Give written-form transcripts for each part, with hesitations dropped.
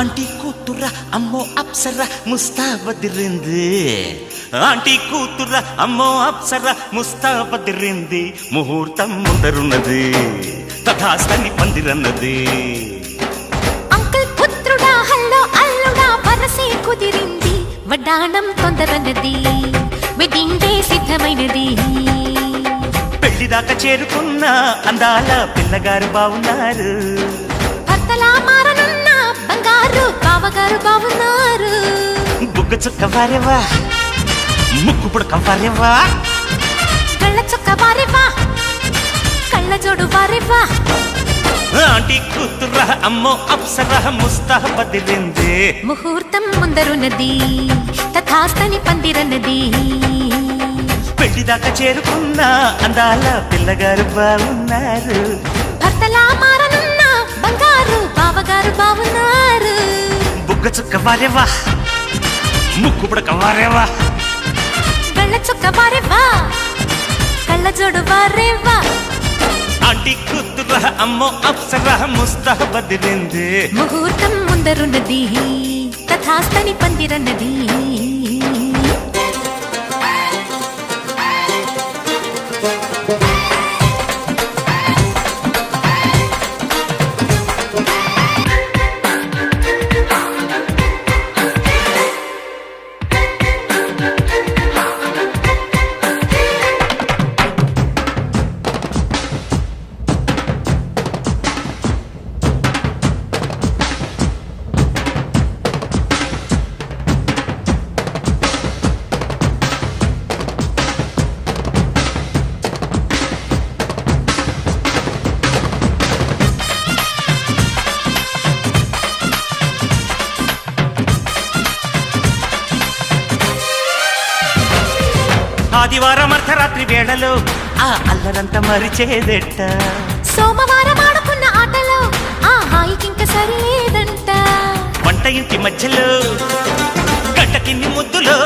aunty కూతుర అమ్మో Apsara ముస్తాబదిరింది aunty కూతుర అమ్మో అప్సర ముస్తాబదిరింది ముహూర్తం ముందరున్నది తథాస్తని పందిరన్నది అంకుల్ పుత్రుడా హల్లో అల్లుడా వరసే కుదిరింది వడ్డాణం తొందరన్నది వెడ్డింగ్ డే సిద్ధమైనది పెళ్లిదాకా చేరుకున్న అందాల పిల్లగారు బావున్నారు భర్తలా మారనున్న బంగారు బావగారు బావున్నారు బుగ్గ చుక్క వారేవా ముక్కు పుడక వారేవా కళ్ళ చుక్క వారేవా కళ్ళ జోడు వారేవా ఆంటీ కూతుర అమ్మో అప్సర ముస్తాబదిరింది ముహూర్తం ముందరున్నది తథాస్తని పందిరన్నది పెళ్లిదాకా చేరుకున్న అందాల పిల్లగారు బావున్నారు భర్తలా మారనున్న బంగారు బావగారు బావున్నారు బుగ్గ చుక్క వారేవా ముక్కు పుడక వారేవా కళ్ళ చుక్క వారేవా కళ్ళ జోడు వారేవా ఆంటీ కూతుర అమ్మో అప్సర ముస్తాబదిరింది ముహూర్తం ముందరున్నది తథాస్తని పందిరన్నది ఆదివారం అర్ధరాత్రి వేళలో ఆ అల్లరంతా మరిచేదెట్ట సోమవారం ఆడుకున్న ఆటలో ఆ హాయికింక సరిలేదంట వంట ఇంటి మధ్యలో గంట కింది ముద్దులో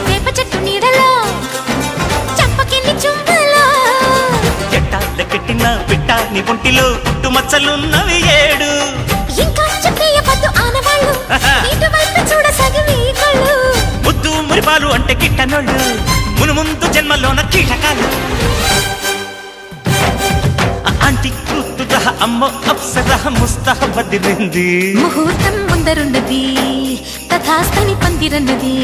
వేప చెట్టు నీడలో చంపకింది చుంబలో ఎట్టాల కట్టిన పిట్ట నీ ఒంటిలో పుట్టు మచ్చలున్నవి 7 ఇంకా చెప్పేయవద్దు ఆనవాళ్ళు ఇటువైపు చూడసగివి కళ్ళు ముద్దు మురిపాలు అంటే కిట్టనోళ్ళు మునుముందు జన్మలోన కీటకాలు ఆంటీ కూతుర అమ్మో అప్సర ముస్తాబదిరింది ముహూర్తం ముందరున్నది తథాస్తని పందిరన్నది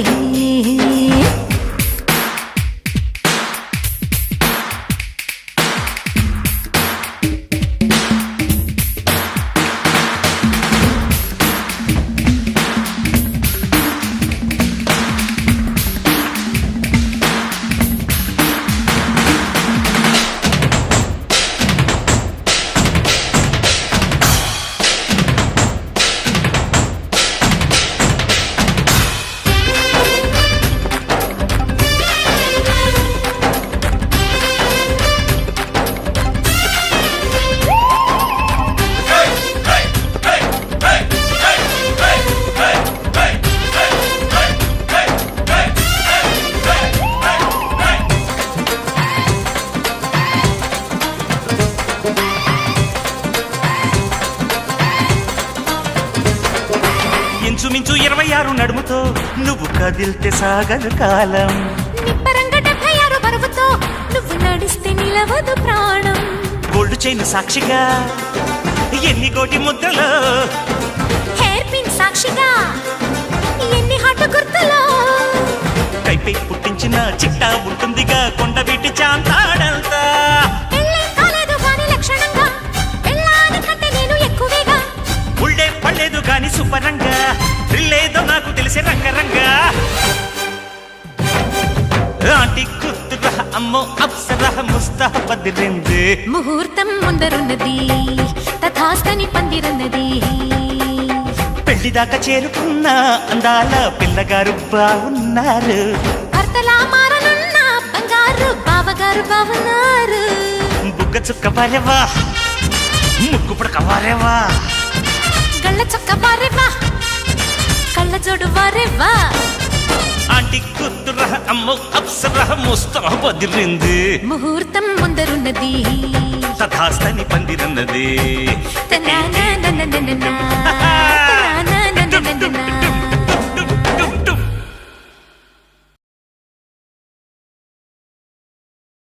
ఇంచుమించు 26 నడుముతో నువ్వు కదిల్తే సాగదు కాలం నిబ్బరంగా 76 బరువుతో నువ్వు నడిస్తే నిలవదు ప్రాణం గోల్డ్ చైన్ సాక్షిగా ఎన్ని కోటి ముద్రలో హెయిర్ పిన్ సాక్షిగా ఎన్ని హాటు గుర్తులో కైపై పుట్టించిన చిట్టా ఉంటుందిగా కొండవీటి చాంతాడంతా పెళ్ళే కాలేదు గాని లక్షణంగా పెళ్ళాని కంటే నేను ఎక్కువేగా ఉళ్ళే పడలేదు గాని సుపరంగా థ్రిల్లేదో నాకు తెలిసే రంగరంగా ఆంటీ కూతుర అమ్మో అప్సర ముస్తాబదిరింది ముహూర్తం ముందరున్నది తథాస్తని పందిరన్నది పెళ్లిదాకా చేరుకున్న అందాల పిల్లగారు బావున్నారు భర్తలా మారనున్న బంగారు బావగారు బావున్నారు బుగ్గ చుక్క వారేవా ముక్కు పుడక వారేవా కళ్ళ చుక్క వారేవా కళ్ళ జోడు వారేవా ఆంటీ కూతుర అమ్మో అప్సర ముస్తాబదిరింది ముహూర్తం ముందరున్నది తథాస్తని పందిరన్నది తన